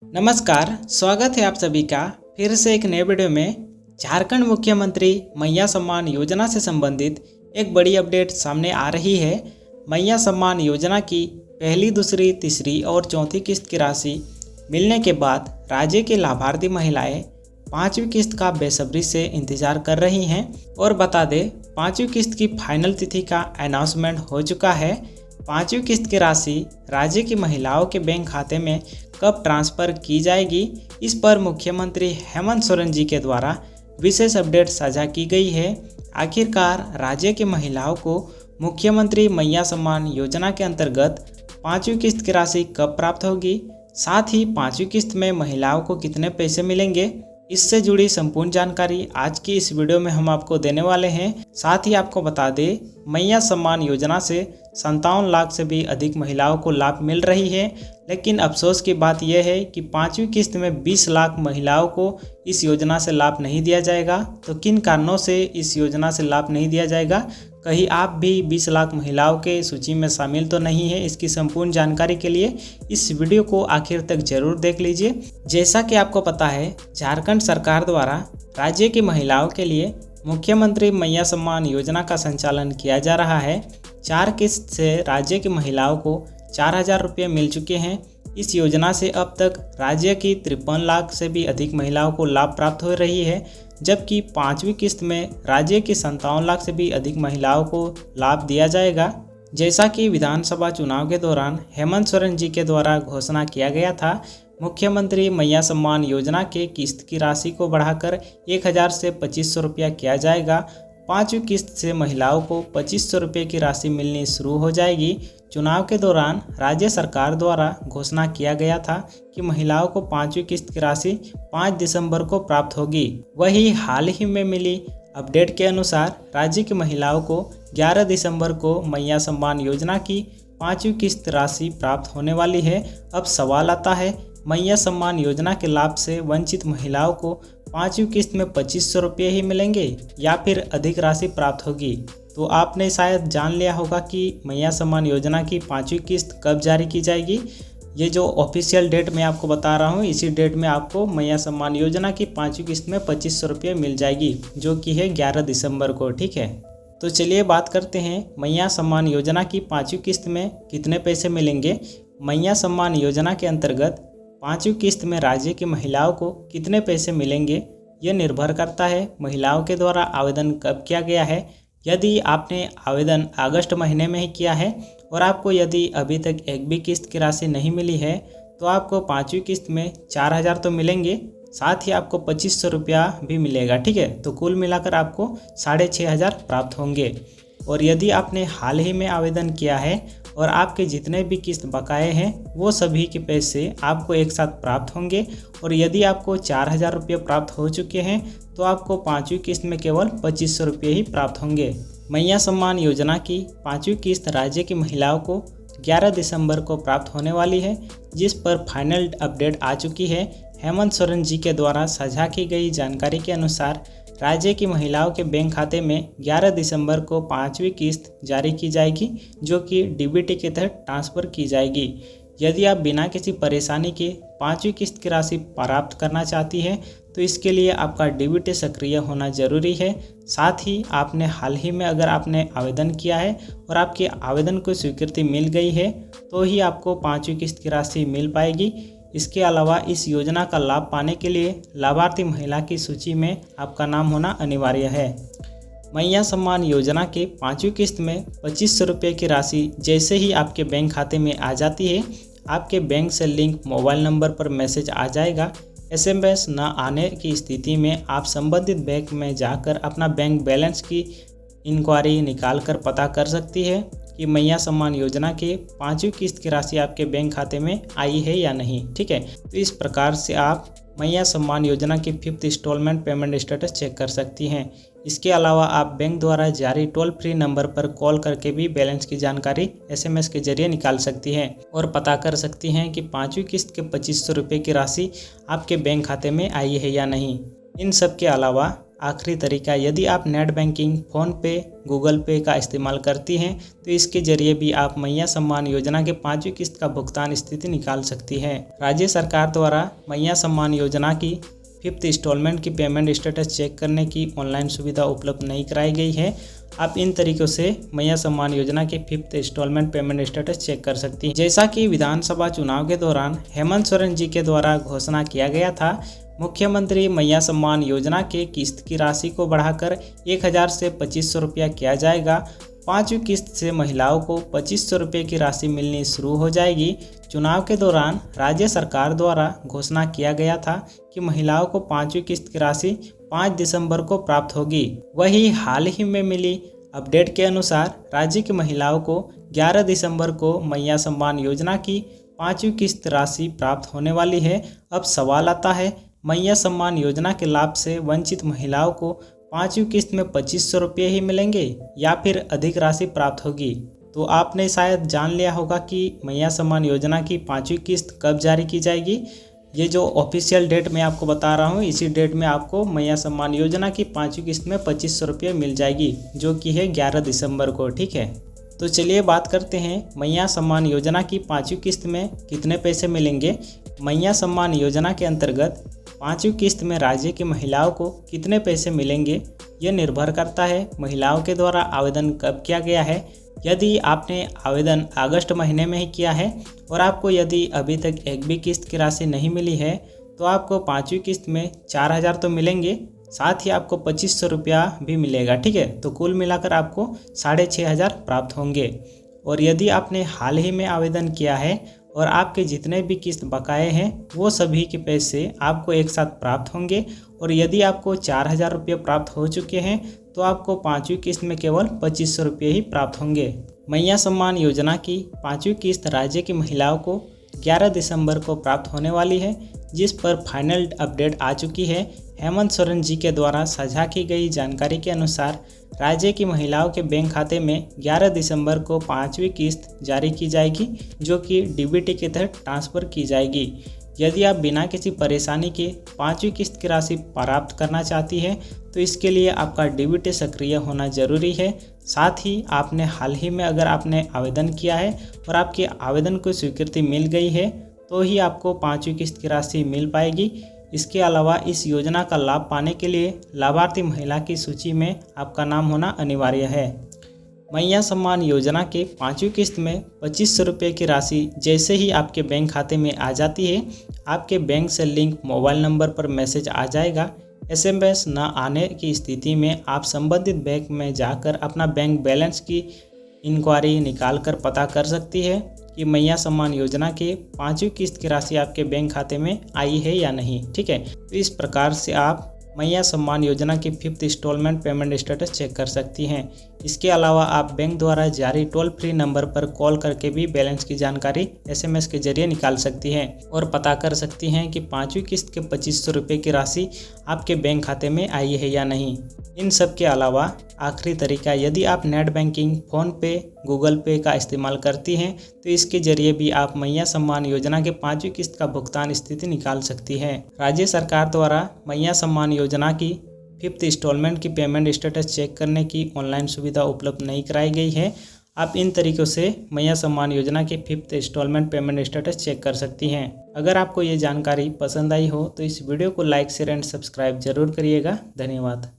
नमस्कार, स्वागत है आप सभी का फिर से एक नए वीडियो में। झारखंड मुख्यमंत्री मैया सम्मान योजना से संबंधित एक बड़ी अपडेट सामने आ रही है। मैया सम्मान योजना की पहली, दूसरी, तीसरी और चौथी किस्त की राशि मिलने के बाद राज्य की लाभार्थी महिलाएं पांचवी किस्त का बेसब्री से इंतजार कर रही हैं। और बता दें, पांचवी किस्त की फाइनल तिथि का अनाउंसमेंट हो चुका है। पांचवी किस्त की राशि राज्य की महिलाओं के बैंक खाते में कब ट्रांसफ़र की जाएगी, इस पर मुख्यमंत्री हेमंत सोरेन जी के द्वारा विशेष अपडेट साझा की गई है। आखिरकार राज्य की महिलाओं को मुख्यमंत्री मैया सम्मान योजना के अंतर्गत पांचवी किस्त की राशि कब प्राप्त होगी, साथ ही पांचवी किस्त में महिलाओं को कितने पैसे मिलेंगे, इससे जुड़ी संपूर्ण जानकारी आज की इस वीडियो में हम आपको देने वाले हैं। साथ ही आपको बता दें, मैया सम्मान योजना से 57 लाख से भी अधिक महिलाओं को लाभ मिल रही है। लेकिन अफसोस की बात यह है कि पांचवी किस्त में 20 लाख महिलाओं को इस योजना से लाभ नहीं दिया जाएगा। तो किन कारणों से इस योजना से लाभ नहीं दिया जाएगा, कहीं आप भी 20 लाख महिलाओं के सूची में शामिल तो नहीं है, इसकी संपूर्ण जानकारी के लिए इस वीडियो को आखिर तक जरूर देख लीजिए। जैसा कि आपको पता है, झारखंड सरकार द्वारा राज्य की महिलाओं के लिए मुख्यमंत्री मैया सम्मान योजना का संचालन किया जा रहा है। 4 किस्त से राज्य की महिलाओं को 4000 रुपये मिल चुके हैं। इस योजना से अब तक राज्य की 53 लाख से भी अधिक महिलाओं को लाभ प्राप्त हो रही है, जबकि पांचवी किस्त में राज्य की 57 लाख से भी अधिक महिलाओं को लाभ दिया जाएगा। जैसा कि विधानसभा चुनाव के दौरान हेमंत सोरेन जी के द्वारा घोषणा किया गया था, मुख्यमंत्री मैया सम्मान योजना के किस्त की राशि को बढ़ाकर 1000 से 2500 रुपया किया जाएगा। पांचवी किस्त से महिलाओं को 2500 रुपये की राशि मिलनी शुरू हो जाएगी। चुनाव के दौरान राज्य सरकार द्वारा घोषणा किया गया था कि महिलाओं को पांचवी किस्त की राशि 5 दिसंबर को प्राप्त होगी। वही हाल ही में मिली अपडेट के अनुसार राज्य की महिलाओं को 11 दिसंबर को मैया सम्मान योजना की पांचवी किस्त राशि प्राप्त होने वाली है। अब सवाल आता है, मैया सम्मान योजना के लाभ से वंचित महिलाओं को पांचवी किस्त में 2500 रुपये ही मिलेंगे या फिर अधिक राशि प्राप्त होगी। तो आपने शायद जान लिया होगा कि मैया सम्मान योजना की पांचवी किस्त कब जारी की जाएगी। ये जो ऑफिशियल डेट मैं आपको बता रहा हूँ, इसी डेट में आपको मैया सम्मान योजना की पांचवी किस्त में 2500 रुपये मिल जाएगी, जो कि है 11 दिसंबर को। ठीक है, तो चलिए बात करते हैं मैया सम्मान योजना की पांचवी किस्त में कितने पैसे मिलेंगे। मैया सम्मान योजना के अंतर्गत पांचवी किस्त में राज्य की महिलाओं को कितने पैसे मिलेंगे, यह निर्भर करता है महिलाओं के द्वारा आवेदन कब किया गया है। यदि आपने आवेदन अगस्त महीने में ही किया है और आपको यदि अभी तक एक भी किस्त की राशि नहीं मिली है, तो आपको पांचवी किस्त में 4000 तो मिलेंगे, साथ ही आपको 2500 रुपया भी मिलेगा। ठीक है, तो कुल मिलाकर आपको 6500 प्राप्त होंगे। और यदि आपने हाल ही में आवेदन किया है और आपके जितने भी किस्त बकाए हैं, वो सभी के पैसे आपको एक साथ प्राप्त होंगे। और यदि आपको 4000 रुपये प्राप्त हो चुके हैं, तो आपको पांचवी किस्त में केवल 2500 रुपये ही प्राप्त होंगे। मैया सम्मान योजना की पांचवी किस्त राज्य की महिलाओं को 11 दिसंबर को प्राप्त होने वाली है, जिस पर फाइनल अपडेट आ चुकी है। हेमंत सोरेन जी के द्वारा साझा की गई जानकारी के अनुसार राज्य की महिलाओं के बैंक खाते में 11 दिसंबर को पांचवी किस्त जारी की जाएगी, जो कि डीबीटी के तहत ट्रांसफ़र की जाएगी। यदि आप बिना किसी परेशानी के पांचवी किस्त की राशि प्राप्त करना चाहती है, तो इसके लिए आपका डीबीटी सक्रिय होना जरूरी है। साथ ही आपने हाल ही में अगर आपने आवेदन किया है और आपके आवेदन को स्वीकृति मिल गई है, तो ही आपको पांचवी किस्त की राशि मिल पाएगी। इसके अलावा इस योजना का लाभ पाने के लिए लाभार्थी महिला की सूची में आपका नाम होना अनिवार्य है। मैया सम्मान योजना के पांचवी किस्त में 2500 रुपये की राशि जैसे ही आपके बैंक खाते में आ जाती है, आपके बैंक से लिंक मोबाइल नंबर पर मैसेज आ जाएगा। SMS न आने की स्थिति में आप संबंधित बैंक में जाकर अपना बैंक बैलेंस की इंक्वायरी निकाल कर पता कर सकती है कि मैया सम्मान योजना के पांचवी किस्त की राशि आपके बैंक खाते में आई है या नहीं। ठीक है, तो इस प्रकार से आप मैया सम्मान योजना की 5th instalment payment status check कर सकती हैं। इसके अलावा आप बैंक द्वारा जारी टोल फ्री नंबर पर कॉल करके भी बैलेंस की जानकारी SMS के जरिए निकाल सकती हैं और पता कर सकती हैं कि पांचवी किस्त के 2500 रुपये की राशि आपके बैंक खाते में आई है या नहीं। इन सब के अलावा आखिरी तरीका, यदि आप नेट बैंकिंग, फ़ोन पे, गूगल पे का इस्तेमाल करती हैं तो इसके जरिए भी आप मैया सम्मान योजना के 5वीं किस्त का भुगतान स्थिति निकाल सकती हैं। राज्य सरकार द्वारा मैया सम्मान योजना की 5th इंस्टॉलमेंट की पेमेंट स्टेटस चेक करने की ऑनलाइन सुविधा उपलब्ध नहीं कराई गई है। आप इन तरीक़ों से मैया सम्मान योजना के 5th instalment payment status check कर सकती हैं। जैसा कि विधानसभा चुनाव के दौरान हेमंत सोरेन जी के द्वारा घोषणा किया गया था, मुख्यमंत्री मैया सम्मान योजना के किस्त की राशि को बढ़ाकर 1000 से 2500 रुपया किया जाएगा। 5वीं किस्त से महिलाओं को 2500 रुपये की राशि मिलनी शुरू हो जाएगी। चुनाव के दौरान राज्य सरकार द्वारा घोषणा किया गया था कि महिलाओं को 5वीं किस्त की राशि 5 दिसंबर को प्राप्त होगी। वही हाल ही में मिली अपडेट के अनुसार राज्य की महिलाओं को 11 दिसंबर को मैया सम्मान योजना की 5वीं किस्त राशि प्राप्त होने वाली है। अब सवाल आता है, मैया सम्मान योजना के लाभ से वंचित महिलाओं को 5वीं किस्त में 2500 रुपये ही मिलेंगे या फिर अधिक राशि प्राप्त होगी? तो आपने शायद जान लिया होगा कि मैया सम्मान योजना की 5वीं किस्त कब जारी की जाएगी। ये जो ऑफिशियल डेट मैं आपको बता रहा हूँ, इसी डेट में आपको मैया सम्मान योजना की 5वीं किस्त में 2500 रुपये मिल जाएगी, जो कि है 11 दिसंबर को। ठीक है, तो चलिए बात करते हैं मैया सम्मान योजना की 5वीं किस्त में कितने पैसे मिलेंगे। मैया सम्मान योजना के अंतर्गत 5वीं किस्त में राज्य की महिलाओं को कितने पैसे मिलेंगे, यह निर्भर करता है महिलाओं के द्वारा आवेदन कब किया गया है। यदि आपने आवेदन अगस्त महीने में ही किया है और आपको यदि अभी तक एक भी किस्त की राशि नहीं मिली है तो आपको 5वीं किस्त में 4000 तो मिलेंगे, साथ ही आपको 2500 रुपया भी मिलेगा। ठीक है, तो कुल मिलाकर आपको 6500 प्राप्त होंगे। और यदि आपने हाल ही में आवेदन किया है और आपके जितने भी किस्त बकाए हैं वो सभी के पैसे आपको एक साथ प्राप्त होंगे। और यदि आपको 4000 रुपये प्राप्त हो चुके हैं तो आपको 5वीं किस्त में केवल 2500 रुपये ही प्राप्त होंगे। मैया सम्मान योजना की 5वीं किस्त राज्य की महिलाओं को 11 दिसंबर को प्राप्त होने वाली है, जिस पर फाइनल अपडेट आ चुकी है। हेमंत सोरेन जी के द्वारा साझा की गई जानकारी के अनुसार राज्य की महिलाओं के बैंक खाते में 11 दिसंबर को 5वीं किस्त जारी की जाएगी, जो कि डीबीटी के तहत ट्रांसफ़र की जाएगी। यदि आप बिना किसी परेशानी के 5वीं किस्त की राशि प्राप्त करना चाहती हैं तो इसके लिए आपका डीबीटी सक्रिय होना जरूरी है। साथ ही आपने हाल ही में अगर आपने आवेदन किया है और आपके आवेदन को स्वीकृति मिल गई है तो ही आपको 5वीं किस्त की राशि मिल पाएगी। इसके अलावा इस योजना का लाभ पाने के लिए लाभार्थी महिला की सूची में आपका नाम होना अनिवार्य है। मैया सम्मान योजना के 5वीं किस्त में 2500 रुपये की राशि जैसे ही आपके बैंक खाते में आ जाती है, आपके बैंक से लिंक मोबाइल नंबर पर मैसेज आ जाएगा। SMS न आने की स्थिति में आप संबंधित बैंक में जाकर अपना बैंक बैलेंस की इंक्वायरी निकाल कर पता कर सकती है कि मैया सम्मान योजना के 5वीं किस्त की राशि आपके बैंक खाते में आई है या नहीं। ठीक है, तो इस प्रकार से आप मैया सम्मान योजना की 5th instalment payment status check कर सकती हैं। इसके अलावा आप बैंक द्वारा जारी टोल फ्री नंबर पर कॉल करके भी बैलेंस की जानकारी SMS के जरिए निकाल सकती हैं और पता कर सकती हैं कि 5वीं किस्त के 2500 रुपये की राशि आपके बैंक खाते में आई है या नहीं। इन सब के अलावा आखिरी तरीका, यदि आप नेट बैंकिंग, फ़ोन पे, गूगल पे का इस्तेमाल करती हैं तो इसके जरिए भी आप मैया सम्मान योजना के 5वीं किस्त का भुगतान स्थिति निकाल सकती हैं। राज्य सरकार द्वारा मैया सम्मान योजना की 5th इंस्टॉलमेंट की पेमेंट स्टेटस चेक करने की ऑनलाइन सुविधा उपलब्ध नहीं कराई गई है। आप इन तरीक़ों से मैया सम्मान योजना के 5th instalment payment status check कर सकती हैं। अगर आपको ये जानकारी पसंद आई हो तो इस वीडियो को लाइक, शेयर एंड सब्सक्राइब जरूर करिएगा। धन्यवाद।